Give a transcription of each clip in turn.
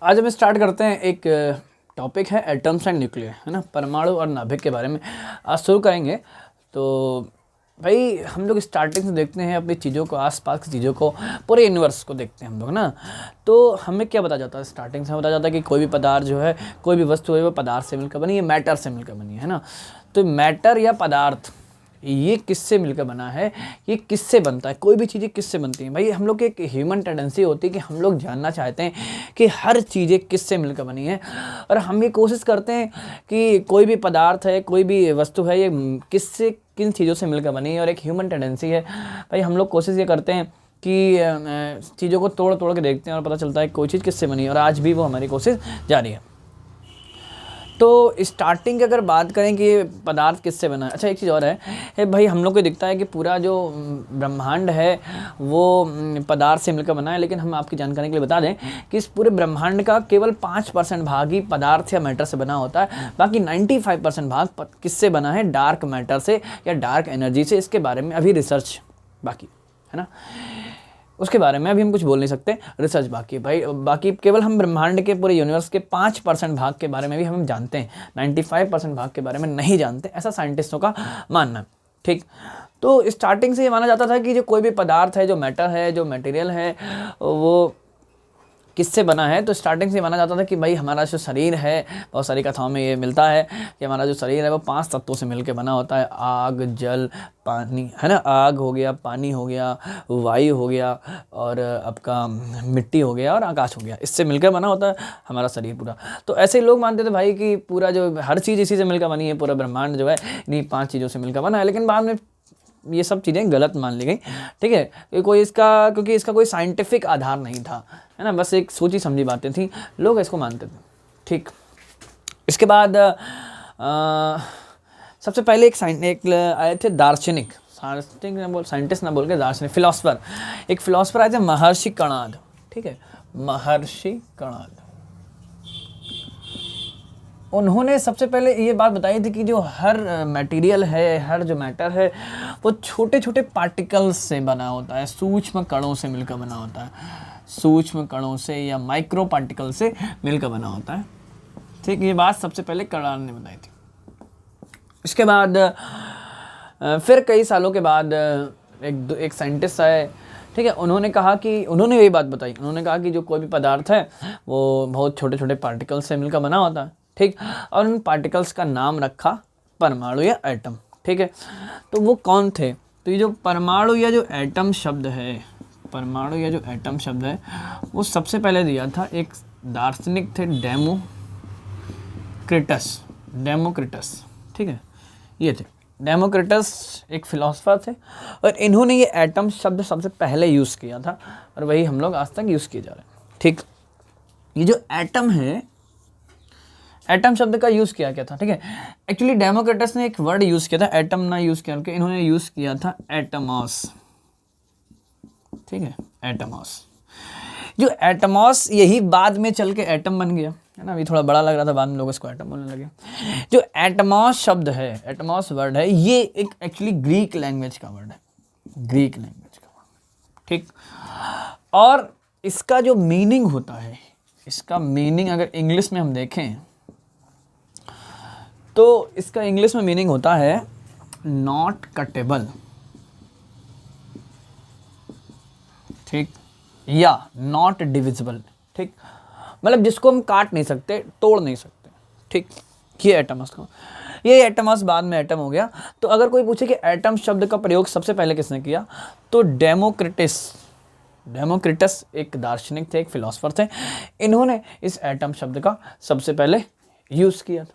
आज हम स्टार्ट करते हैं। एक टॉपिक है एटम्स एंड न्यूक्लियर, है ना, परमाणु और नाभिक के बारे में आज शुरू करेंगे। तो भाई हम लोग स्टार्टिंग से देखते हैं अपनी चीज़ों को, आसपास की चीज़ों को, पूरे यूनिवर्स को देखते हैं हम लोग ना। तो हमें क्या बताया जाता है, स्टार्टिंग से बताया जाता है कि कोई भी पदार्थ जो है, कोई भी वस्तु है वो पदार्थ से मिलकर बनी है, मैटर से मिलकर बनी है ना। तो मैटर या पदार्थ ये किससे मिलकर बना है, ये किससे बनता है, कोई भी चीज़ें किससे बनती हैं। भाई हम लोग की एक ह्यूमन टेंडेंसी होती है कि हम लोग जानना चाहते हैं कि हर चीज़ें किससे मिलकर बनी है, और हम ये कोशिश करते हैं कि कोई भी पदार्थ है, कोई भी वस्तु है, ये किससे, किन चीज़ों से मिलकर बनी है। और एक ह्यूमन टेंडेंसी है भाई, हम लोग कोशिश ये करते हैं कि चीज़ों को तोड़ तोड़ के देखते हैं और पता चलता है कोई चीज़ किससे बनी है, और आज भी वो हमारी कोशिश जारी है। तो स्टार्टिंग की अगर बात करें कि पदार्थ किससे बना है, अच्छा एक चीज़ और है भाई, हम लोग को दिखता है कि पूरा जो ब्रह्मांड है वो पदार्थ से मिलकर बना है, लेकिन हम आपकी जानकारी के लिए बता दें कि इस पूरे ब्रह्मांड का केवल 5% भाग ही पदार्थ या मैटर से बना होता है। बाकी 95% भाग किससे बना है, डार्क मैटर से या डार्क एनर्जी से। इसके बारे में अभी रिसर्च बाकी है ना, उसके बारे में अभी हम कुछ बोल नहीं सकते, रिसर्च बाकी है भाई। बाकी केवल हम ब्रह्मांड के पूरे यूनिवर्स के 5% भाग के बारे में भी हम जानते हैं, 95% भाग के बारे में नहीं जानते, ऐसा साइंटिस्टों का मानना है। ठीक, तो स्टार्टिंग से ये माना जाता था कि जो कोई भी पदार्थ है, जो मैटर है, जो मटेरियल है, वो किससे बना है। तो स्टार्टिंग से माना जाता था कि भाई हमारा जो शरीर है, बहुत सारी कथाओं में ये मिलता है कि हमारा जो शरीर है वो 5 तत्वों से मिलकर बना होता है। आग, जल, पानी, है ना, आग हो गया, पानी हो गया, वायु हो गया, और आपका मिट्टी हो गया, और आकाश हो गया। इससे मिलकर बना होता है हमारा शरीर पूरा। तो ऐसे ही लोग मानते थे भाई कि पूरा जो हर चीज़ इसी से मिलकर बनी है, पूरा ब्रह्मांड जो है इन्हीं 5 चीज़ों से मिलकर बना है। लेकिन बाद में ये सब चीज़ें गलत मान ली गई, ठीक है, क्योंकि इसका कोई साइंटिफिक आधार नहीं था, है ना, बस एक सोची समझी बातें थी, लोग इसको मानते थे। ठीक, इसके बाद सबसे पहले एक आए थे दार्शनिक, साइंटिस्ट ना बोल के दार्शनिक, फिलोसफर। एक फिलोसफर आए थे महर्षि कणाद, ठीक है, महर्षि कणाद। उन्होंने सबसे पहले ये बात बताई थी कि जो हर मटेरियल है, हर जो मैटर है, वो छोटे छोटे पार्टिकल्स से बना होता है, सूक्ष्म कणों से मिलकर बना होता है, सूक्ष्म कणों से या माइक्रो पार्टिकल से मिलकर बना होता है। ठीक, ये बात सबसे पहले कणाद ने बताई थी। इसके बाद फिर कई सालों के बाद एक साइंटिस्ट आए, ठीक है, उन्होंने यही बात बताई, उन्होंने कहा कि जो कोई भी पदार्थ है वो बहुत छोटे छोटे पार्टिकल्स से मिलकर बना होता है। ठीक, और उन पार्टिकल्स का नाम रखा परमाणु या एटम। ठीक है, तो वो कौन थे, तो ये जो परमाणु या जो एटम शब्द है, परमाणु या जो एटम शब्द है, वो सबसे पहले दिया था एक दार्शनिक थे, डेमोक्रिटस। ठीक है, ये थे डेमोक्रिटस, एक फिलोसफर थे, और इन्होंने ये एटम शब्द सबसे पहले यूज़ किया था, और वही हम लोग आज तक यूज़ किए जा रहे हैं। ठीक, ये जो एटम है, एटम शब्द का यूज़ किया क्या था, ठीक है, एक्चुअली डेमोक्रिटस ने एक वर्ड यूज़ किया था, एटम ना यूज़ करके इन्होंने यूज़ किया था एटमॉस। ठीक है, एटमॉस। जो एटमॉस यही बाद में चल के एटम बन गया, है ना, अभी थोड़ा बड़ा लग रहा था, बाद में लोग इसको एटम बोलने लगे। जो एटमॉस शब्द है, एटमॉस वर्ड है, ये एक एक्चुअली ग्रीक लैंग्वेज का वर्ड है, ग्रीक लैंग्वेज का वर्ड। ठीक, और इसका जो मीनिंग होता है, इसका मीनिंग अगर इंग्लिश में हम देखें तो इसका इंग्लिश में मीनिंग होता है नॉट कटेबल। ठीक, या नॉट डिविजिबल। ठीक, मतलब जिसको हम काट नहीं सकते, तोड़ नहीं सकते। ठीक, ये एटमस का, ये एटमस बाद में एटम हो गया। तो अगर कोई पूछे कि एटम शब्द का प्रयोग सबसे पहले किसने किया, तो डेमोक्रिटस एक दार्शनिक थे, एक फिलोसफर थे, इन्होंने इस एटम शब्द का सबसे पहले यूज़ किया था।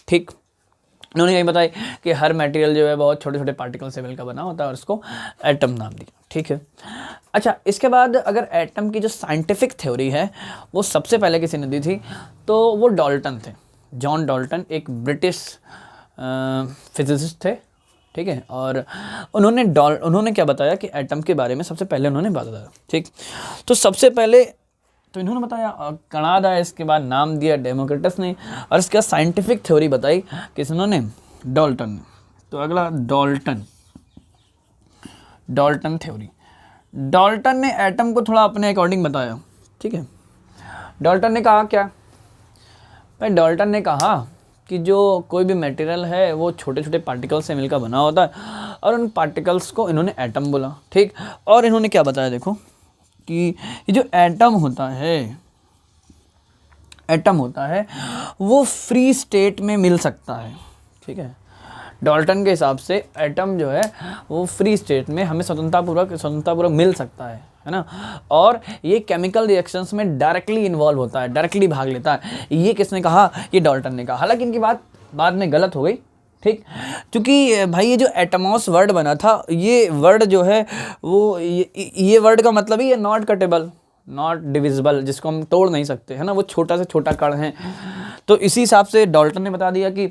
ठीक, उन्होंने यही बताया कि हर मटेरियल जो है बहुत छोटे छोटे पार्टिकल से मिलकर बना होता है, और इसको एटम नाम दिया। ठीक है, अच्छा इसके बाद अगर एटम की जो साइंटिफिक थ्योरी है वो सबसे पहले किसी ने दी थी, तो वो डाल्टन थे, जॉन डाल्टन, एक ब्रिटिश फिजिसिस्ट थे। ठीक है, और उन्होंने क्या बताया कि एटम के बारे में सबसे पहले उन्होंने बताया। ठीक, तो सबसे पहले तो इन्होंने बताया, कणाद आया, इसके बाद नाम दिया डेमोक्रिटस ने, और इसका साइंटिफिक थ्योरी बताई किसने, डाल्टन ने। तो अगला डाल्टन थ्योरी। डाल्टन ने एटम को थोड़ा अपने अकॉर्डिंग बताया। ठीक है, डाल्टन ने कहा क्या भाई? डाल्टन ने कहा कि जो कोई भी मटेरियल है वो छोटे छोटे पार्टिकल्स से मिलकर बना होता है और उन पार्टिकल्स को इन्होंने एटम बोला, ठीक। और इन्होंने क्या बताया, देखो कि ये जो एटम होता है वो फ्री स्टेट में मिल सकता है, ठीक है। डाल्टन के हिसाब से एटम जो है वो फ्री स्टेट में हमें स्वतंत्रतापूर्वक मिल सकता है ना। और ये केमिकल रिएक्शंस में डायरेक्टली इन्वॉल्व होता है, डायरेक्टली भाग लेता है। ये किसने कहा? ये डाल्टन ने कहा। हालांकि इनकी बात बाद में गलत हो गई, ठीक। क्योंकि भाई ये जो एटमॉस वर्ड बना था, ये वर्ड जो है वो ये वर्ड का मतलब ही है नॉट कटेबल, नॉट डिविजिबल, जिसको हम तोड़ नहीं सकते, है ना। वो छोटा से छोटा कण है। तो इसी हिसाब से डाल्टन ने बता दिया कि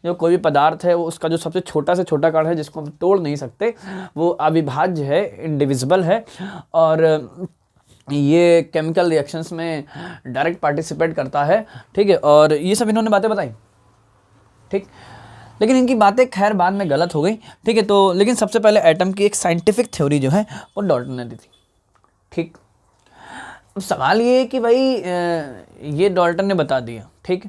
जो कोई भी पदार्थ है वो उसका जो सबसे छोटा से छोटा कण है जिसको हम तोड़ नहीं सकते, वो अविभाज्य है, इनडिविजिबल है, और ये केमिकल रिएक्शंस में डायरेक्ट पार्टिसिपेट करता है, ठीक है। और ये सब इन्होंने बातें बताई, ठीक। लेकिन इनकी बातें खैर बाद में गलत हो गई, ठीक है। तो लेकिन सबसे पहले एटम की एक साइंटिफिक थ्योरी जो है वो डाल्टन ने दी थी, ठीक। अब सवाल ये है कि भाई ये डाल्टन ने बता दिया, ठीक।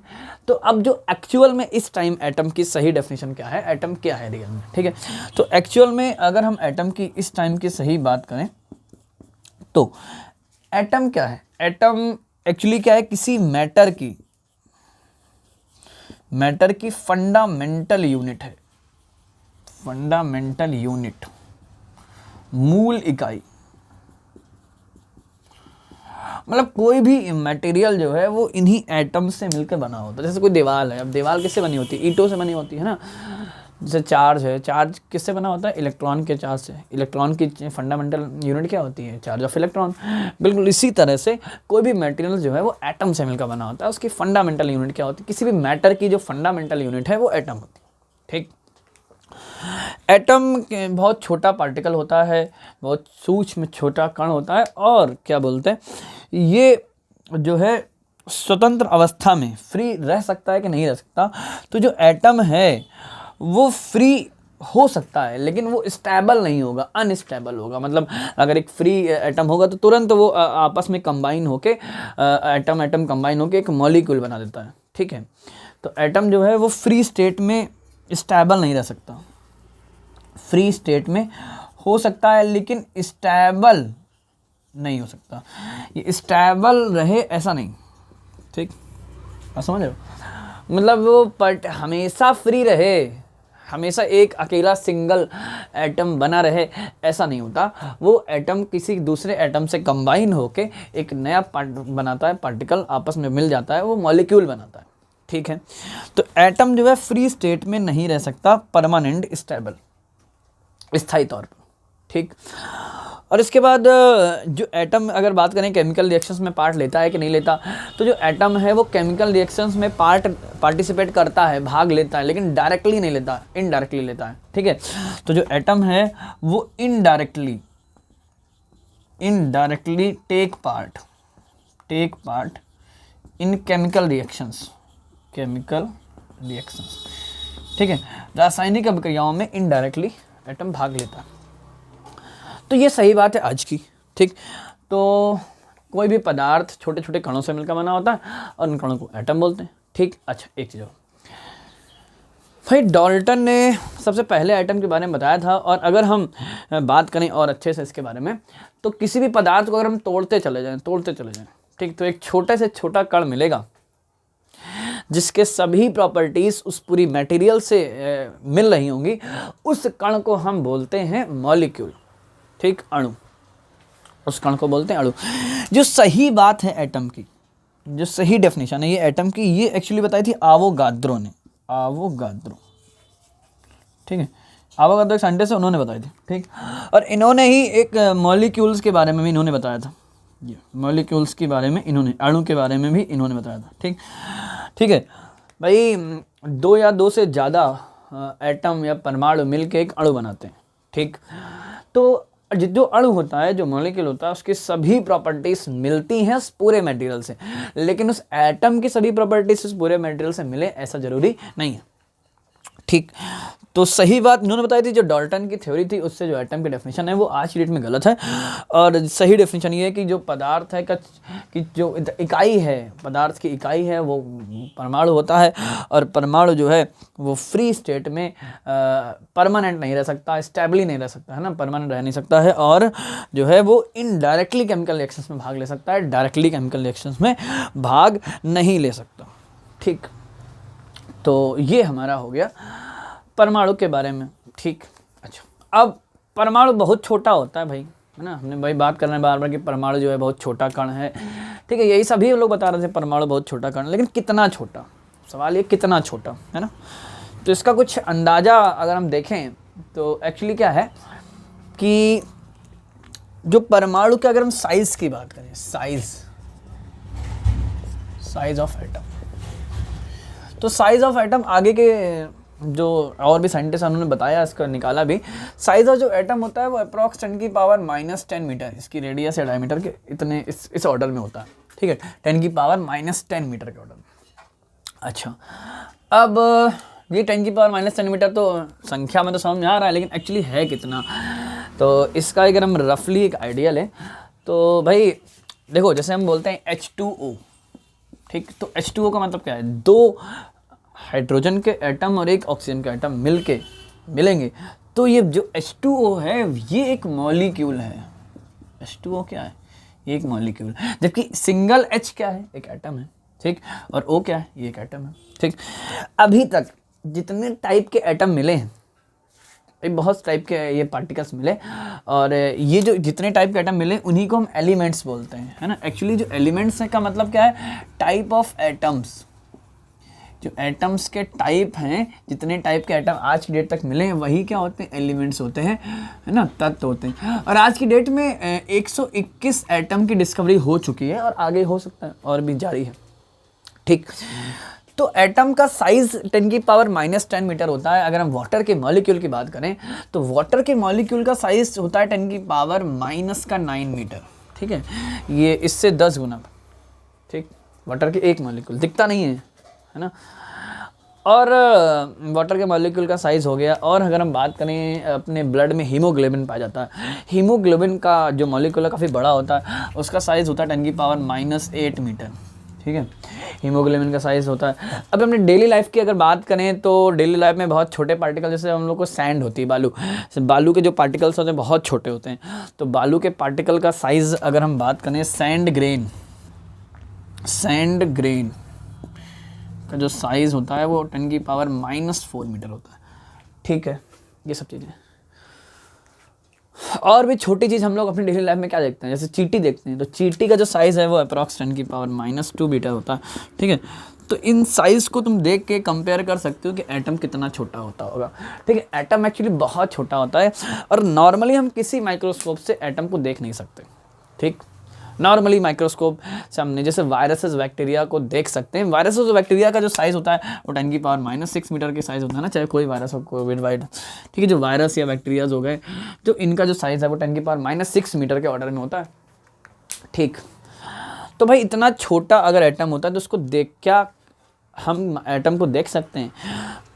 तो अब जो एक्चुअल में इस टाइम एटम की सही डेफिनेशन क्या है, एटम क्या है रियल में, ठीक है। तो एक्चुअल में अगर हम एटम की इस टाइम की सही बात करें तो एटम क्या है? एटम एक्चुअली क्या है? किसी मैटर की फंडामेंटल यूनिट है, फंडामेंटल यूनिट, मूल इकाई। मतलब कोई भी मटेरियल जो है वो इन्हीं एटम से मिलकर बना होता है। जैसे कोई दीवार है, अब दीवार किससे बनी होती है? ईंटों से बनी होती है ना। जैसे चार्ज है, चार्ज किससे बना होता है? इलेक्ट्रॉन के चार्ज से। इलेक्ट्रॉन की फंडामेंटल यूनिट क्या होती है? Charge of electron. बिल्कुल इसी तरह से कोई भी मटेरियल जो है वो एटम से मिलकर बना होता है। उसकी फंडामेंटल यूनिट क्या होती है? किसी भी मैटर की जो फंडामेंटल यूनिट है वो एटम होती है, ठीक। एटम बहुत छोटा पार्टिकल होता है, बहुत सूक्ष्म छोटा कण होता है, और क्या बोलते हैं, ये जो है स्वतंत्र अवस्था में फ्री रह सकता है कि नहीं रह सकता? तो जो एटम है वो फ्री हो सकता है, लेकिन वो स्टेबल नहीं होगा, अनस्टेबल होगा। मतलब अगर एक फ्री एटम होगा तो तुरंत वो आपस में कंबाइन होके एटम कंबाइन होके एक मॉलिक्यूल बना देता है, ठीक है। तो एटम जो है वो फ्री स्टेट में स्टेबल नहीं रह सकता। फ्री स्टेट में हो सकता है लेकिन स्टेबल नहीं हो सकता। ये स्टेबल रहे ऐसा नहीं, ठीक। आप समझ रहे हो? मतलब वो हमेशा फ्री रहे, हमेशा एक अकेला सिंगल एटम बना रहे, ऐसा नहीं होता। वो एटम किसी दूसरे एटम से कंबाइन होके एक नया बनाता है, पार्टिकल आपस में मिल जाता है, वो मॉलिक्यूल बनाता है, ठीक है। तो एटम जो है फ्री स्टेट में नहीं रह सकता, परमानेंट स्टेबल, स्थायी तौर पर, ठीक। और इसके बाद जो एटम अगर बात करें केमिकल रिएक्शंस में पार्ट लेता है कि नहीं लेता, तो जो एटम है वो केमिकल रिएक्शंस में पार्टिसिपेट करता है, भाग लेता है, लेकिन डायरेक्टली नहीं लेता, इनडायरेक्टली लेता है, ठीक है। तो जो एटम है वो indirectly take part in chemical reactions, ठीक है। रासायनिक अभिक्रियाओं में इनडायरेक्टली एटम भाग लेता है। तो ये सही बात है आज की, ठीक। तो कोई भी पदार्थ छोटे छोटे कणों से मिलकर बना होता है और उन कणों को एटम बोलते हैं, ठीक। अच्छा, एक चीज़ और भाई, डाल्टन ने सबसे पहले एटम के बारे में बताया था। और अगर हम बात करें और अच्छे से इसके बारे में, तो किसी भी पदार्थ को अगर हम तोड़ते चले जाएं, ठीक, तो एक छोटे से छोटा कण मिलेगा जिसके सभी प्रॉपर्टीज उस पूरी मटेरियल से मिल रही होंगी। उस कण को हम बोलते हैं मॉलिक्यूल, ठीक, अणु। उस कण को बोलते हैं अणु। जो सही बात है एटम की, जो सही डेफिनेशन है ये एटम की, ये एक्चुअली बताई थी आवोगाद्रो ने, ठीक है। आवोगाद्रो एक साइंटिस्ट है, उन्होंने बताई थी, ठीक। और इन्होंने ही एक मॉलिक्यूल्स के बारे में भी इन्होंने बताया था, ये मॉलिक्यूल्स के बारे में इन्होंने, अणु के बारे में भी इन्होंने बताया था, ठीक है भाई। 2 या 2 से ज़्यादा एटम या परमाणु मिलके एक अणु बनाते हैं, ठीक। तो जो अणु होता है, जो मॉलिक्यूल होता है, उसकी सभी प्रॉपर्टीज मिलती हैं उस पूरे मटेरियल से, लेकिन उस एटम की सभी प्रॉपर्टीज उस पूरे मटेरियल से मिले ऐसा जरूरी नहीं है, ठीक। तो सही बात इन्होंने बताई थी, जो डाल्टन की थ्योरी थी उससे जो एटम की डेफिनेशन है वो आज की डेट में गलत है। और सही डेफिनेशन ये है कि जो पदार्थ है कि जो इकाई है, पदार्थ की इकाई है वो परमाणु होता है। और परमाणु जो है वो फ्री स्टेट में परमानेंट नहीं रह सकता, स्टेबली नहीं रह सकता, है ना, परमानेंट रह नहीं सकता है। और जो है वो इनडायरेक्टली केमिकल रिएक्शंस में भाग ले सकता है, डायरेक्टली केमिकल रिएक्शंस में भाग नहीं ले सकता। ठीक, तो ये हमारा हो गया परमाणु के बारे में। ठीक, अच्छा, अब परमाणु बहुत छोटा होता है भाई, है ना, हमने भाई बात कर रहे हैं बार बार कि परमाणु जो है बहुत छोटा कण है। ठीक है, यही सभी लोग बता रहे थे परमाणु बहुत छोटा कण, लेकिन कितना छोटा, सवाल ये कितना छोटा, है ना। तो इसका कुछ अंदाज़ा अगर हम देखें तो एक्चुअली क्या है कि जो परमाणु के अगर हम साइज़ की बात करें, साइज ऑफ एटम, तो साइज ऑफ एटम आगे के जो और भी साइंटिस्ट उन्होंने बताया, इसका निकाला भी, साइज ऑफ जो एटम होता है वो अप्रॉक्स 10⁻⁻10 मीटर, इसकी रेडियस या डायमीटर के इतने इस ऑर्डर में होता है। ठीक है, 10⁻⁻10 मीटर के ऑर्डर में। अच्छा, अब ये 10⁻⁻10 मीटर तो संख्या में तो समझ में आ रहा है, लेकिन एक्चुअली है कितना, तो इसका अगर हम रफली एक आइडिया लें तो भाई देखो, जैसे हम बोलते हैं H2O, ठीक, तो H2O का मतलब क्या है, 2 हाइड्रोजन के एटम और 1 ऑक्सीजन के एटम मिलेंगे तो ये जो H2O है ये एक मॉलिक्यूल है। H2O क्या है, ये एक मॉलिक्यूल, जबकि सिंगल H क्या है, एक एटम है। ठीक, और O क्या है, ये एक एटम है। ठीक, अभी तक जितने टाइप के एटम मिले हैं, बहुत टाइप के ये पार्टिकल्स मिले, और ये जो जितने टाइप के एटम मिले उन्हीं को हम एलिमेंट्स बोलते हैं, है ना। एक्चुअली जो एलिमेंट्स का मतलब क्या है, टाइप ऑफ एटम्स, जो एटम्स के टाइप हैं, जितने टाइप के एटम आज की डेट तक मिले हैं वही क्या होते हैं, एलिमेंट्स होते हैं, है ना, तत्व होते हैं। और आज की डेट में 121 एटम की डिस्कवरी हो चुकी है और आगे हो सकता है और भी जारी है। ठीक, तो एटम का साइज 10⁻⁻10 मीटर होता है। अगर हम वाटर के मॉलिक्यूल की बात करें तो वाटर के मॉलिक्यूल का साइज होता है 10⁻�9 मीटर। ठीक है, ये इससे 10 गुना। ठीक, वाटर के एक मॉलिक्यूल दिखता नहीं है ना। और वाटर के मॉलिक्यूल का साइज़ हो गया। और अगर हम बात करें, अपने ब्लड में हीमोग्लोबिन पाया जाता है, हीमोग्लोबिन का जो मॉलिक्यूल है काफ़ी बड़ा होता है, उसका साइज़ होता है 10⁻�8 मीटर। ठीक है, हीमोग्लोबिन का साइज़ होता है। अब अपने डेली लाइफ की अगर बात करें तो डेली लाइफ में बहुत छोटे पार्टिकल, जैसे हम लोग को सैंड होती है, बालू के जो पार्टिकल्स होते हैं बहुत छोटे होते हैं। तो बालू के पार्टिकल का साइज़ अगर हम बात करें, सैंड ग्रेन का जो साइज़ होता है वो 10⁻⁻4 मीटर होता है। ठीक है, ये सब चीज़ें। और भी छोटी चीज़ हम लोग अपनी डेली लाइफ में क्या देखते हैं, जैसे चींटी देखते हैं, तो चींटी का जो साइज़ है वो अप्रॉक्स 10⁻⁻2 मीटर होता है। ठीक है, तो इन साइज़ को तुम देख के कंपेयर कर सकते हो कि एटम कितना छोटा होता होगा। ठीक है, एटम एक्चुअली बहुत छोटा होता है और नॉर्मली हम किसी माइक्रोस्कोप से एटम को देख नहीं सकते। ठीक, नॉर्मली माइक्रोस्कोप से हमने जैसे वायरसेस बैक्टीरिया को देख सकते हैं। वायरसेस और बैक्टीरिया का जो साइज़ होता है वो 10⁻⁻6 मीटर के साइज़ होता है ना, चाहे कोई वायरस हो, कोविड वाइड। ठीक है, जो वायरस या बैक्टीरियाज हो गए, तो इनका जो साइज़ है वो 10⁻⁻6 मीटर के ऑर्डर में होता है। ठीक, तो भाई इतना छोटा अगर एटम होता है तो उसको देख, क्या हम एटम को देख सकते हैं?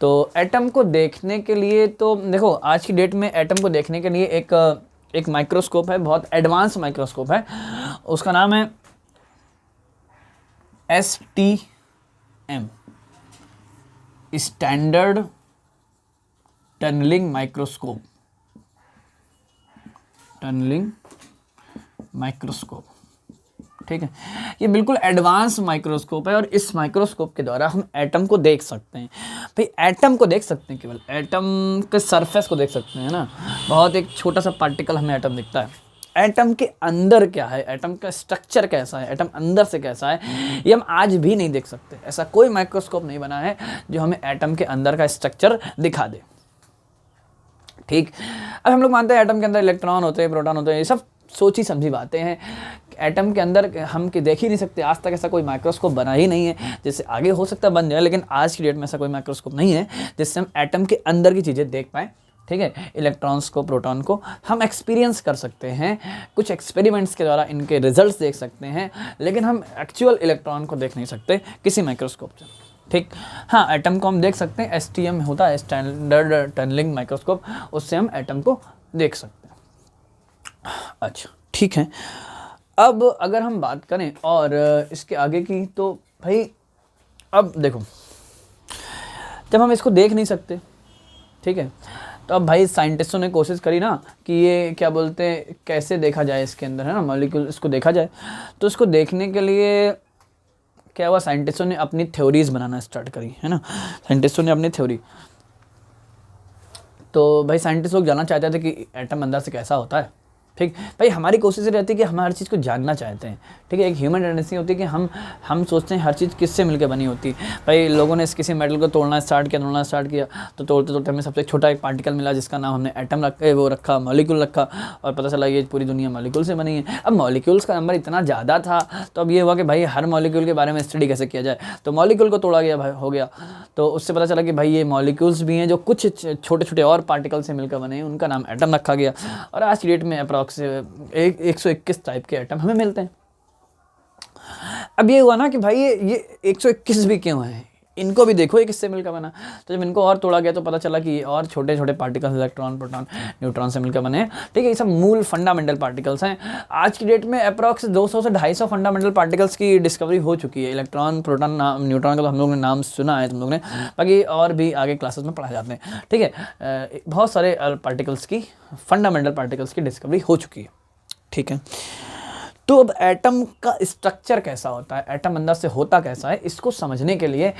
तो एटम को देखने के लिए तो देखो, आज की डेट में एटम को देखने के लिए एक माइक्रोस्कोप है, बहुत एडवांस माइक्रोस्कोप है, उसका नाम है STM, स्टैंडर्ड टनलिंग माइक्रोस्कोप। ठीक है, ये बिल्कुल एडवांस माइक्रोस्कोप है और इस माइक्रोस्कोप के द्वारा हम एटम को देख सकते हैं। भाई एटम को देख सकते हैं, केवल एटम के सरफेस को देख सकते हैं ना, बहुत एक छोटा सा पार्टिकल हमें एटम दिखता है। एटम के अंदर क्या है, एटम का स्ट्रक्चर कैसा है, एटम अंदर से कैसा है, ये हम आज भी नहीं देख सकते। ऐसा कोई माइक्रोस्कोप नहीं बना है जो हमें एटम के अंदर का स्ट्रक्चर दिखा दे। ठीक, अब हम लोग मानते हैं एटम के अंदर इलेक्ट्रॉन होते हैं, प्रोटॉन होते हैं, ये सब सोची समझी बातें हैं। एटम के अंदर हम देख ही नहीं सकते, आज तक ऐसा कोई माइक्रोस्कोप बना ही नहीं है। जैसे आगे हो सकता है बन जाए, लेकिन आज की डेट में ऐसा कोई माइक्रोस्कोप नहीं है जिससे हम एटम के अंदर की चीज़ें देख पाएँ। ठीक है, इलेक्ट्रॉन्स को, प्रोटॉन को हम एक्सपीरियंस कर सकते हैं, कुछ एक्सपेरिमेंट्स के द्वारा इनके रिजल्ट्स देख सकते हैं, लेकिन हम एक्चुअल इलेक्ट्रॉन को देख नहीं सकते किसी माइक्रोस्कोप से। ठीक। हाँ, एटम को हम देख सकते हैं, STM होता है स्टैंडर्ड टनलिंग माइक्रोस्कोप, उससे हम एटम को देख सकते हैं। अच्छा ठीक है, अब अगर हम बात करें और इसके आगे की, तो भाई अब देखो, जब हम इसको देख नहीं सकते, ठीक है, तो अब भाई साइंटिस्टों ने कोशिश करी ना कि ये क्या बोलते हैं, कैसे देखा जाए इसके अंदर, है ना, मॉलिक्यूल इसको देखा जाए। तो इसको देखने के लिए क्या हुआ, साइंटिस्टों ने अपनी थ्योरीज बनाना स्टार्ट करी, है ना, साइंटिस्टों ने अपनी थ्योरी। तो भाई साइंटिस्ट लोग जानना चाहते थे कि एटम अंदर से कैसा होता है, ठीक। भाई हमारी कोशिश रहती है कि हम हर चीज़ को जानना चाहते हैं, ठीक है, एक ह्यूमन टेंडेंसी होती है कि हम सोचते हैं हर चीज़ किससे मिलकर बनी होती है। भाई लोगों ने किसी मेटल को तोड़ना स्टार्ट किया, तो तोड़ते तोड़ते हमें सबसे छोटा एक पार्टिकल मिला जिसका नाम हमने एटम रखा, मॉलिक्यूल रखा, और पता चला ये पूरी दुनिया मॉलिक्यूल से बनी है। अब मॉलिक्यूल्स का नंबर इतना ज़्यादा था, तो अब ये हुआ कि भाई हर मॉलिक्यूल के बारे में स्टडी कैसे किया जाए, तो मॉलिक्यूल को तोड़ा गया, हो गया। तो उससे पता चला कि भाई ये मॉलिक्यूल्स भी हैं जो कुछ छोटे छोटे और पार्टिकल से मिलकर बने हैं, उनका नाम एटम रखा गया। और आज की डेट में अप्रॉक्स 121 टाइप के एटम हमें मिलते हैं। अब ये हुआ ना कि भाई ये 121 भी क्यों है, इनको भी देखो ये किससे मिलकर बना। तो जब इनको और तोड़ा गया तो पता चला कि और छोटे छोटे पार्टिकल्स, इलेक्ट्रॉन, प्रोटॉन, न्यूट्रॉन से मिलकर बने हैं, ठीक है। ये सब मूल फंडामेंटल पार्टिकल्स हैं। आज की डेट में अप्रॉक्स 200 से 250 फंडामेंटल पार्टिकल्स की डिस्कवरी हो चुकी है। इलेक्ट्रॉन, प्रोटॉन, न्यूट्रॉन का तो हम लोग ने नाम सुना है, तुम लोग ने, बाकी और भी आगे क्लासेस में पढ़ा जाते हैं, ठीक है। बहुत सारे पार्टिकल्स की, फंडामेंटल पार्टिकल्स की डिस्कवरी हो चुकी है, ठीक है। तो अब एटम का स्ट्रक्चर कैसा होता है, एटम अंदर से होता कैसा है, इसको समझने के लिए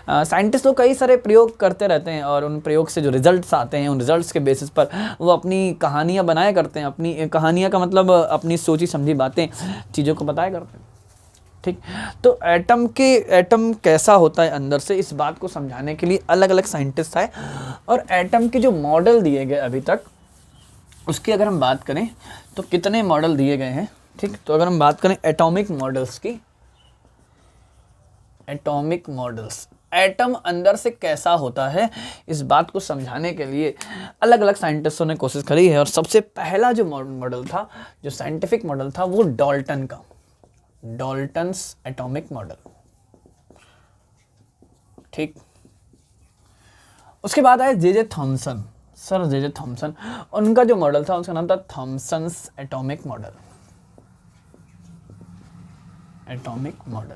साइंटिस्ट लोग कई सारे प्रयोग करते रहते हैं, और उन प्रयोग से जो रिजल्ट्स आते हैं, उन रिजल्ट्स के बेसिस पर वो अपनी कहानियाँ बनाया करते हैं। अपनी कहानियाँ का मतलब अपनी सोची समझी बातें, चीज़ों को बताया करते हैं, ठीक। तो एटम कैसा होता है अंदर से, इस बात को समझाने के लिए अलग अलग साइंटिस्ट आए, और एटम के जो मॉडल दिए गए अभी तक, उसकी अगर हम बात करें तो कितने मॉडल दिए गए हैं, ठीक। तो अगर हम बात करें एटॉमिक मॉडल्स की, एटॉमिक मॉडल्स, एटम अंदर से कैसा होता है, इस बात को समझाने के लिए अलग अलग साइंटिस्टों ने कोशिश करी है। और सबसे पहला जो मॉडल था, जो साइंटिफिक मॉडल था, वो डाल्टन का, डाल्टन्स एटॉमिक मॉडल, ठीक। उसके बाद आए J Thomson, sir J Thomson, उनका जो मॉडल था उसका नाम था Thomson's atomic model, atomic model,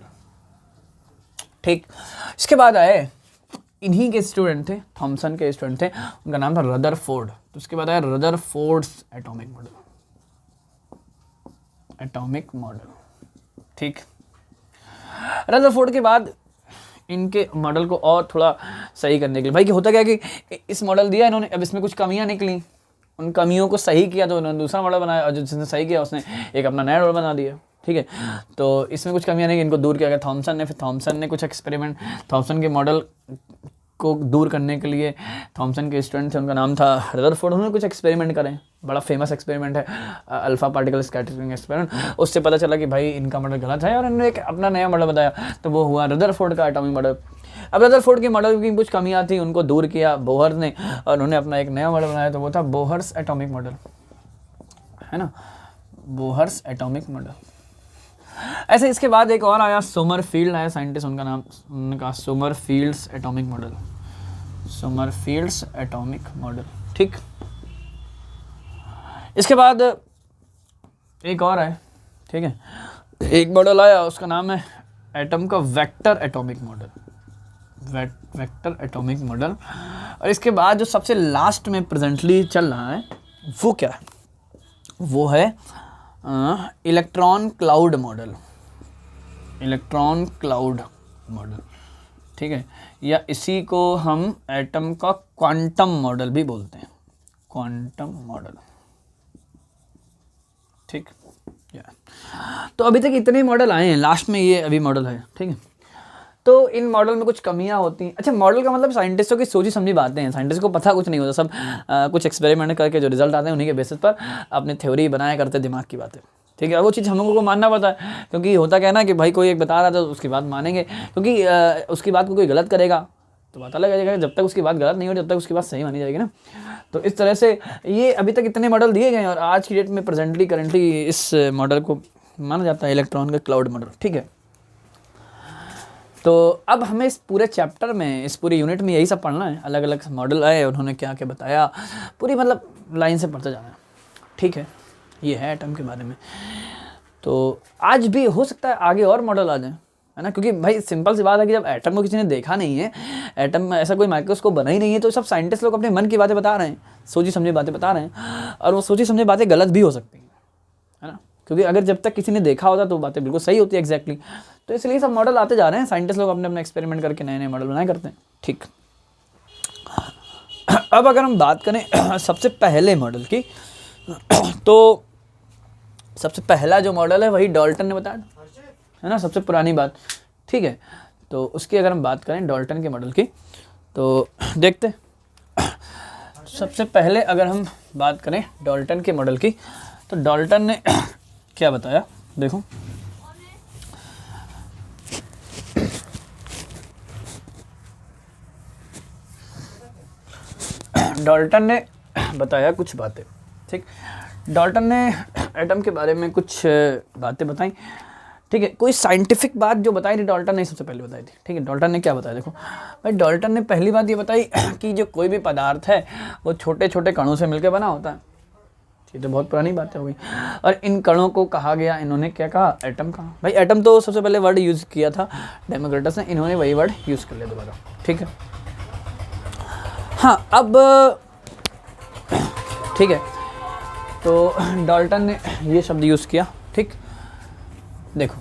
ठीक। इसके बाद आए, इन्हीं के स्टूडेंट थे, थॉमसन के स्टूडेंट थे, उनका नाम था रदरफोर्ड। तो उसके बाद आया Rutherford's atomic model, atomic model, ठीक। रदरफोर्ड के बाद इनके मॉडल को और थोड़ा सही करने के लिए, भाई होता क्या है कि इस मॉडल दिया इन्होंने, अब इसमें कुछ कमियां निकली, उन कमियों को सही किया तो उन्होंने दूसरा मॉडल बनाया, और जिसने सही किया उसने एक अपना नया मॉडल बना दिया, ठीक है। तो इसमें कुछ कमियां नहीं, इनको दूर किया गया थॉमसन ने। फिर थॉमसन ने कुछ एक्सपेरिमेंट, थॉमसन के मॉडल को दूर करने के लिए थॉमसन के स्टूडेंट थे, उनका नाम था रदरफोर्ड, उन्होंने कुछ एक्सपेरिमेंट करे, बड़ा फेमस एक्सपेरिमेंट है अल्फा पार्टिकल स्कैटरिंग एक्सपेरिमेंट। उससे पता चला कि भाई इनका मॉडल गलत है, और इन्होंने एक अपना नया मॉडल बताया, तो वो हुआ रदरफोर्ड का एटॉमिक मॉडल। अब रदरफोर्ड के मॉडल की कुछ कमियां थी, उनको दूर किया बोहर्स ने, और उन्होंने अपना एक नया मॉडल बनाया, तो वो था बोहर्स एटॉमिक मॉडल, है ना, बोहर्स एटॉमिक मॉडल। ऐसे इसके बाद एक और आया, सोमरफील्ड आया साइंटिस्ट, उनका नाम, उनका सोमरफील्ड्स एटॉमिक मॉडल, सोमरफील्ड्स एटॉमिक मॉडल, ठीक। इसके बाद एक और है, ठीक है, एक मॉडल आया, उसका नाम है एटम का vector atomic model, vector atomic model. और इसके बाद जो सबसे लास्ट में प्रेजेंटली चल रहा है वो क्या है, वो है electron cloud model, electron cloud model, ठीक है, या इसी को हम एटम का क्वांटम मॉडल भी बोलते हैं, क्वांटम मॉडल, ठीक। तो अभी तक इतने मॉडल आए हैं, लास्ट में ये अभी मॉडल है, ठीक है। तो इन मॉडल में कुछ कमियां होती हैं। अच्छा, मॉडल का मतलब साइंटिस्टों की सोची समझी बातें हैं, साइंटिस्ट को पता कुछ नहीं होता, सब कुछ एक्सपेरिमेंट करके जो रिजल्ट आते हैं उन्हीं के बेसिस पर अपनी थ्योरी बनाया करते, दिमाग की बातें, ठीक है। वो चीज़ हम लोगों को मानना पड़ता है, क्योंकि होता क्या है ना कि भाई कोई एक बता रहा था तो उसकी बात मानेंगे, क्योंकि उसकी बात को कोई गलत करेगा तो बात अलग है, जब तक उसकी बात गलत नहीं हो जब तक उसकी बात सही मानी जाएगी ना। तो इस तरह से ये अभी तक इतने मॉडल दिए गए हैं, और आज की डेट में प्रेजेंटली करेंटली इस मॉडल को माना जाता है इलेक्ट्रॉन का क्लाउड मॉडल, ठीक है। तो अब हमें इस पूरे चैप्टर में, इस पूरी यूनिट में यही सब पढ़ना है। अलग अलग मॉडल आए, उन्होंने क्या क्या बताया, पूरी मतलब लाइन से पढ़ते जाना है, ठीक है। ये है एटम के बारे में। तो आज भी हो सकता है आगे और मॉडल आ जाए, है ना, क्योंकि भाई सिंपल सी बात है कि जब एटम को किसी ने देखा नहीं है, एटम में ऐसा कोई माइक्रोस्कोप बना ही नहीं है, तो सब साइंटिस्ट लोग अपने मन की बातें बता रहे हैं, सोची समझी बातें बता रहे हैं, और वो सोची समझी बातें गलत भी हो सकती हैं, है ना, क्योंकि अगर जब तक किसी ने देखा होता तो बातें बिल्कुल सही होती है एग्जैक्टली। तो इसलिए सब मॉडल आते जा रहे हैं, साइंटिस्ट लोग अपने अपने एक्सपेरिमेंट करके नए नए मॉडल बनाए करते हैं, ठीक। अब अगर हम बात करें सबसे पहले मॉडल की, तो सबसे पहला जो मॉडल है वही डाल्टन ने बताया, है ना, सबसे पुरानी बात, ठीक है। तो उसकी अगर हम बात करें डाल्टन के मॉडल की, तो देखते सबसे पहले अगर हम बात करें डाल्टन के मॉडल की, तो डाल्टन ने क्या बताया, देखो डाल्टन ने बताया कुछ बातें, ठीक। डाल्टन ने एटम के बारे में कुछ बातें बताई, ठीक है। कोई साइंटिफिक बात जो बताई थी डाल्टन ने सबसे पहले बताई थी, ठीक है। डाल्टन ने क्या बताया, देखो भाई, डाल्टन ने पहली बात ये बताई कि जो कोई भी पदार्थ है वो छोटे छोटे कणों से मिलकर बना होता है। ये तो बहुत पुरानी बातें हो गई, और इन कणों को कहा गया, इन्होंने क्या कहा, एटम कहा। भाई एटम तो सबसे पहले वर्ड यूज़ किया था डेमोक्रिटस ने, इन्होंने वही वर्ड यूज़ कर लिया दोबारा, ठीक है। हाँ, अब ठीक है, तो डाल्टन ने ये शब्द यूज़ किया, ठीक। देखो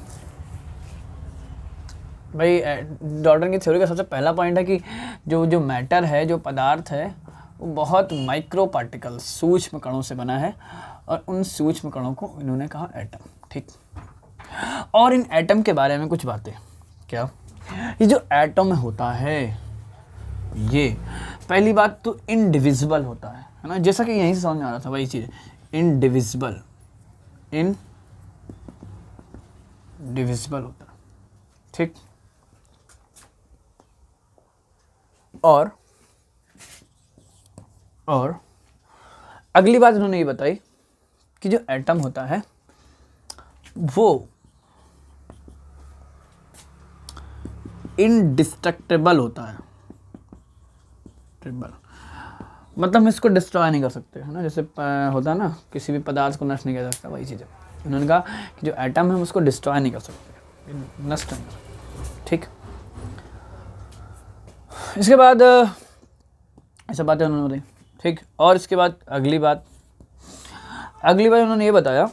भाई, डाल्टन की थ्योरी का सबसे पहला पॉइंट है कि जो मैटर है, जो पदार्थ है, वो बहुत माइक्रो पार्टिकल, सूक्ष्म कणों से बना है, और उन सूक्ष्म कणों को इन्होंने कहा एटम, ठीक। और इन एटम के बारे में कुछ बातें, क्या, ये जो एटम होता है, ये पहली बात तो इनडिविजिबल होता है ना, जैसा कि यहीं से समझ में आ रहा था, वही चीज़, इनडिविजिबल होता है, ठीक। और अगली बात उन्होंने ये बताई कि जो एटम होता है वो इनडिस्ट्रक्टेबल होता है, मतलब हम इसको डिस्ट्रॉय नहीं कर सकते, है ना, जैसे होता है ना, किसी भी पदार्थ को नष्ट नहीं कर सकता, वही चीज़ है। उन्होंने कहा कि जो एटम है हम उसको डिस्ट्रॉय नहीं कर सकते, नष्ट नहीं कर सकते, ठीक। इसके बाद ऐसा बातें उन्होंने बताई, ठीक। और इसके बाद अगली बात उन्होंने ये बताया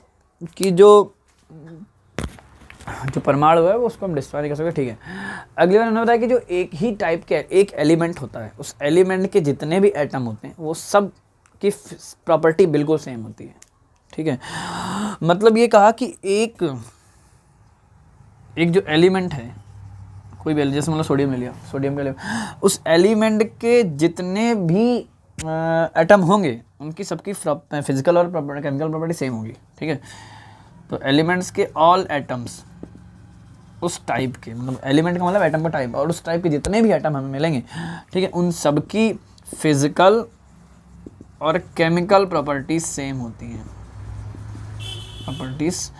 कि जो परमाणु है वो उसको हम डिस्ट्रॉय नहीं कर सकते, ठीक है। अगली बार उन्होंने बताया कि जो एक ही टाइप के एक एलिमेंट होता है, उस एलिमेंट के जितने भी एटम होते हैं वो सब की प्रॉपर्टी बिल्कुल सेम होती है, ठीक है। मतलब ये कहा कि एक जो एलिमेंट है, कोई भी, जैसे मतलब सोडियम ले लिया, सोडियम का एलिमेंट, उस एलिमेंट के जितने भी एटम होंगे उनकी सबकी फिजिकल और केमिकल प्रॉपर्टी सेम होगी, ठीक है। तो एलिमेंट्स के ऑल एटम्स उस टाइप के, मतलब एलिमेंट का मतलब एटम का टाइप, और उस टाइप के जितने भी एटम हमें मिलेंगे, ठीक है, उन सब की फिजिकल और केमिकल प्रॉपर्टीज सेम होती हैं, प्रॉपर्टीज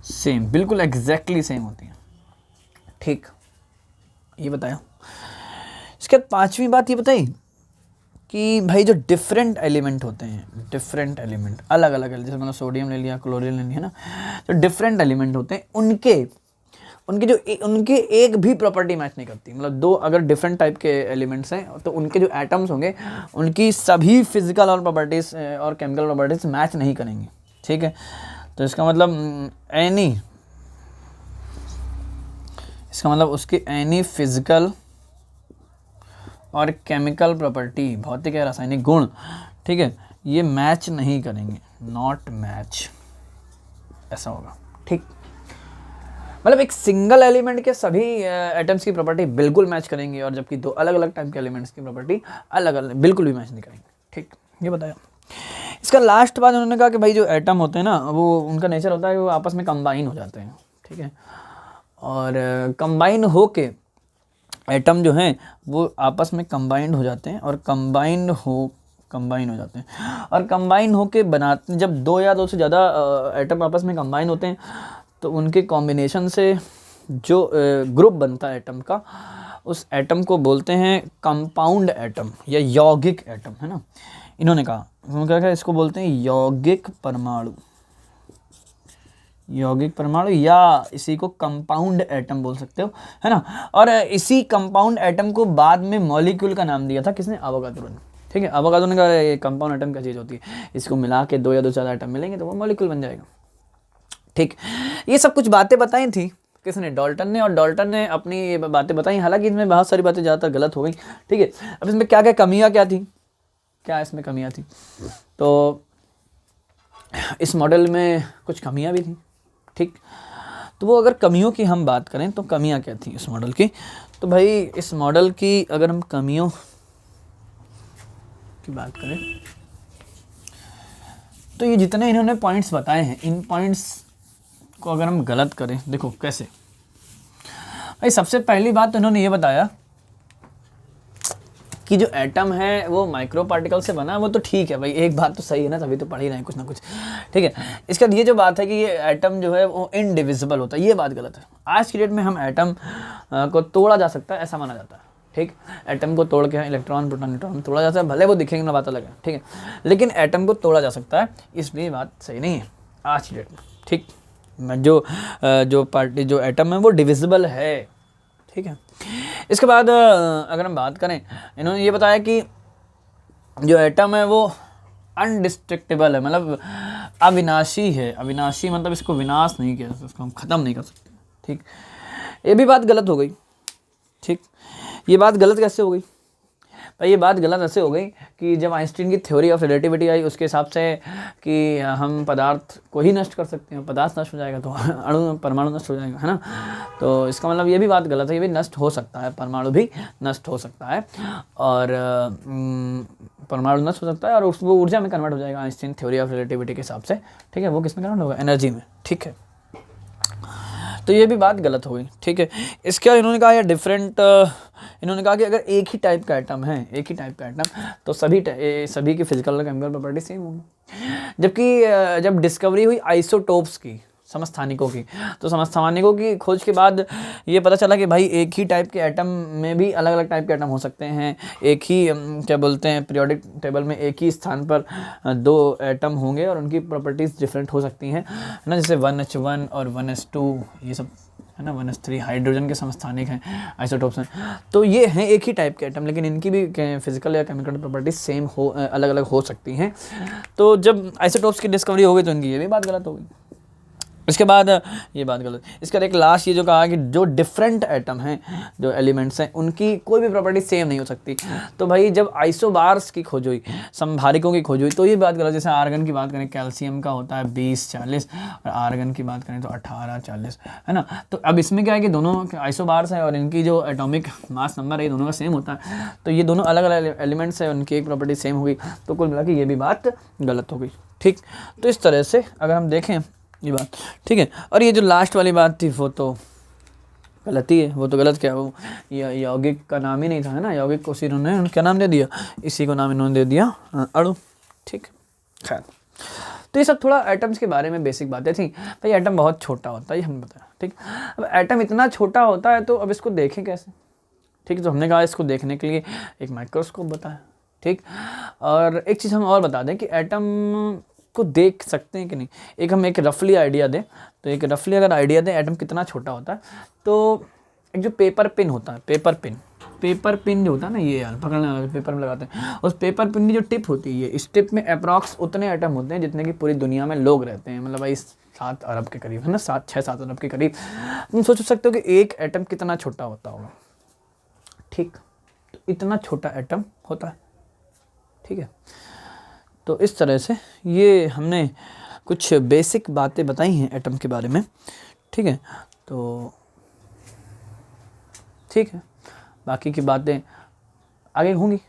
सेम, बिल्कुल एग्जैक्टली सेम होती हैं, ठीक। ये बताया। इसके बाद पांचवी बात ये बताई कि भाई जो डिफरेंट एलिमेंट होते हैं, डिफरेंट एलिमेंट अलग अलग, जैसे मतलब सोडियम ले लिया, क्लोरीन ले लिया, है ना, तो डिफरेंट एलिमेंट होते हैं, उनके एक भी प्रॉपर्टी मैच नहीं करती। मतलब दो अगर डिफरेंट टाइप के एलिमेंट्स हैं तो उनके जो एटम्स होंगे उनकी सभी फिजिकल और प्रॉपर्टीज और केमिकल प्रॉपर्टीज मैच नहीं करेंगी, ठीक है। तो इसका मतलब उसकी एनी फिजिकल और केमिकल प्रॉपर्टी, भौतिक या रासायनिक गुण, ठीक है, ये मैच नहीं करेंगे, नॉट मैच, ऐसा होगा, ठीक। मतलब एक सिंगल एलिमेंट के सभी एटम्स की प्रॉपर्टी बिल्कुल मैच करेंगे, और जबकि दो अलग अलग टाइप के एलिमेंट्स की प्रॉपर्टी अलग अलग बिल्कुल भी मैच नहीं करेंगे, ठीक। ये बताया। इसका लास्ट बात उन्होंने कहा कि भाई जो एटम होते हैं ना, वो उनका नेचर होता है कि वो आपस में कंबाइन हो जाते हैं, ठीक है, और कंबाइन हो के एटम जो हैं वो आपस में कंबाइंड हो जाते हैं, और कंबाइन हो जाते हैं, और कंबाइन होके बनाते, जब दो या दो से ज़्यादा एटम आपस में कंबाइन होते हैं तो उनके कॉम्बिनेशन से जो ग्रुप बनता है एटम का, उस एटम को बोलते हैं कंपाउंड एटम या यौगिक एटम, है ना। इन्होंने कहा इसको बोलते हैं यौगिक परमाणु, यौगिक परमाणु, या इसी को कंपाउंड एटम बोल सकते हो, है ना। और इसी कंपाउंड एटम को बाद में मॉलिक्यूल का नाम दिया था किसने? अवोगाद्रो ने। ठीक है, अवोगाद्रो ने कहा ये कंपाउंड एटम क्या चीज़ होती है, इसको मिला के 2 या 2 से ज़्यादा एटम मिलेंगे तो वो मॉलिक्यूल बन जाएगा। ठीक, ये सब कुछ बातें बताई थी किसने? डाल्टन ने। और डाल्टन ने अपनी ये बातें बताई, हालांकि इसमें बहुत सारी बातें ज़्यादातर गलत हो गई। ठीक है, अब इसमें क्या क्या कमियाँ क्या थी, क्या इसमें कमियाँ थी? तो इस मॉडल में कुछ कमियाँ भी थी। ठीक, तो वो अगर कमियों की हम बात करें तो कमियाँ क्या थी इस मॉडल की? तो भाई इस मॉडल की अगर हम कमियों की बात करें तो ये जितने इन्होंने पॉइंट्स बताए हैं, इन पॉइंट्स को अगर हम गलत करें, देखो कैसे भाई। सबसे पहली बात तो इन्होंने ये बताया कि जो एटम है वो माइक्रो पार्टिकल से बना है। वो तो ठीक है भाई, एक बात तो सही है ना, तभी तो पढ़ ही रहे हैं कुछ ना कुछ। ठीक है, इसका ये जो बात है कि ये एटम जो है वो इनडिविजिबल होता है, ये बात गलत है। आज की डेट में हम एटम को तोड़ा जा सकता है ऐसा माना जाता है। ठीक, एटम को तोड़ के इलेक्ट्रॉन प्रोटॉन न्यूट्रॉन तोड़ा जा सकता है, भले वो दिखेंगे ना, बात अलग है। ठीक है, लेकिन एटम को तोड़ा जा सकता है, इसलिए बात सही नहीं है आज की डेट में। ठीक, जो एटम है वो डिविजिबल है। ठीक है, इसके बाद अगर हम बात करें, इन्होंने ये बताया कि जो एटम है वो अनडिस्ट्रक्टेबल है, मतलब अविनाशी है। अविनाशी मतलब इसको विनाश नहीं किया, इसको हम ख़त्म नहीं कर सकते। ठीक, ये भी बात गलत हो गई। ठीक, ये बात गलत कैसे हो गई भाई? ये बात गलत ऐसे हो गई कि जब आइंस्टीन की थ्योरी ऑफ रिलेटिविटी आई, उसके हिसाब से कि हम पदार्थ को ही नष्ट कर सकते हैं, पदार्थ नष्ट हो जाएगा तो अणु परमाणु नष्ट हो जाएगा, है ना। तो इसका मतलब ये भी बात गलत है, ये भी नष्ट हो सकता है, परमाणु भी नष्ट हो सकता है, और परमाणु नष्ट हो सकता है और वो ऊर्जा में कन्वर्ट हो जाएगा आइंस्टीन थ्योरी ऑफ रिलेटिविटी के हिसाब से। ठीक है, वो किस में कन्वर्ट होगा? एनर्जी में। ठीक है, तो ये भी बात गलत हो गई। ठीक है, इसके बाद इन्होंने कहा यार डिफरेंट, इन्होंने कहा कि अगर एक ही टाइप का एटम है, एक ही टाइप का एटम, तो सभी की फिजिकल और केमिकल प्रॉपर्टी सेम होंगी। जबकि जब डिस्कवरी हुई आइसोटोप्स की, समस्थानिकों की, तो समस्थानिकों की खोज के बाद ये पता चला कि भाई एक ही टाइप के एटम में भी अलग अलग टाइप के एटम हो सकते हैं। एक ही क्या बोलते हैं, पीरियोडिक टेबल में एक ही स्थान पर 2 एटम होंगे और उनकी प्रॉपर्टीज़ डिफरेंट हो सकती हैं, है ना। जैसे 1H1 और 1S2, ये सब है ना, 1S3 हाइड्रोजन के समस्थानिक हैं, आइसोटोप्स हैं। तो ये हैं एक ही टाइप के एटम, लेकिन इनकी भी फिजिकल या केमिकल प्रॉपर्टीज सेम हो, अलग अलग हो सकती हैं। तो जब आइसोटोप्स की डिस्कवरी हो गई तो इनकी ये भी बात गलत हो गई। इसके बाद ये बात गलत, इसका एक लास्ट ये जो कहा कि जो डिफरेंट एटम हैं, जो एलिमेंट्स हैं, उनकी कोई भी प्रॉपर्टी सेम नहीं हो सकती। तो भाई जब आइसोबार्स की खोज हुई, समभारिकों की खोज हुई, तो ये बात गलत। जैसे आर्गन की बात करें, कैल्शियम का होता है 20-40 और आर्गन की बात करें तो 18-40, है ना। तो अब इसमें क्या है कि दोनों आइसोबार्स हैं और इनकी जो एटॉमिक मास नंबर है दोनों का सेम होता है, तो ये दोनों अलग अलग एलिमेंट्स हैं, उनकी एक प्रॉपर्टी सेम हो गई, तो कुल मिला के ये भी बात गलत हो गई। ठीक, तो इस तरह से अगर हम देखें ये बात, ठीक है। और ये जो लास्ट वाली बात थी वो तो गलत ही है। वो तो गलत क्या, वो यौगिक का नाम ही नहीं था, है ना। यौगिक को इन्होंने क्या नाम दे दिया, इसी को नाम इन्होंने दे दिया अणु। ठीक, खैर, तो ये सब थोड़ा एटम्स के बारे में बेसिक बातें थी। भाई एटम बहुत छोटा होता है, ये हमने बताया। ठीक, अब एटम इतना छोटा होता है तो अब इसको देखें कैसे? ठीक, तो हमने कहा इसको देखने के लिए एक माइक्रोस्कोप बताया। ठीक, और एक चीज़ हम और बता दें कि एटम को देख सकते हैं कि नहीं। एक रफली आइडिया दें, तो एक रफली अगर आइडिया दें एटम कितना छोटा होता है, तो एक जो पेपर पिन होता है, पेपर पिन जो होता है ना, ये यार पकड़ने वाले पेपर में लगाते हैं, उस पेपर पिन की जो टिप होती है, इस टिप में अप्रॉक्स उतने एटम होते हैं जितने की पूरी दुनिया में लोग रहते हैं, मतलब भाई 7 अरब के करीब, है ना, 6-7 अरब के करीब। तुम सोच सकते हो कि एक एटम कितना छोटा होता होगा। ठीक, तो इतना छोटा एटम होता है। ठीक है, तो इस तरह से ये हमने कुछ बेसिक बातें बताई हैं एटम के बारे में। ठीक है, तो ठीक है, बाकी की बातें आगे होंगी।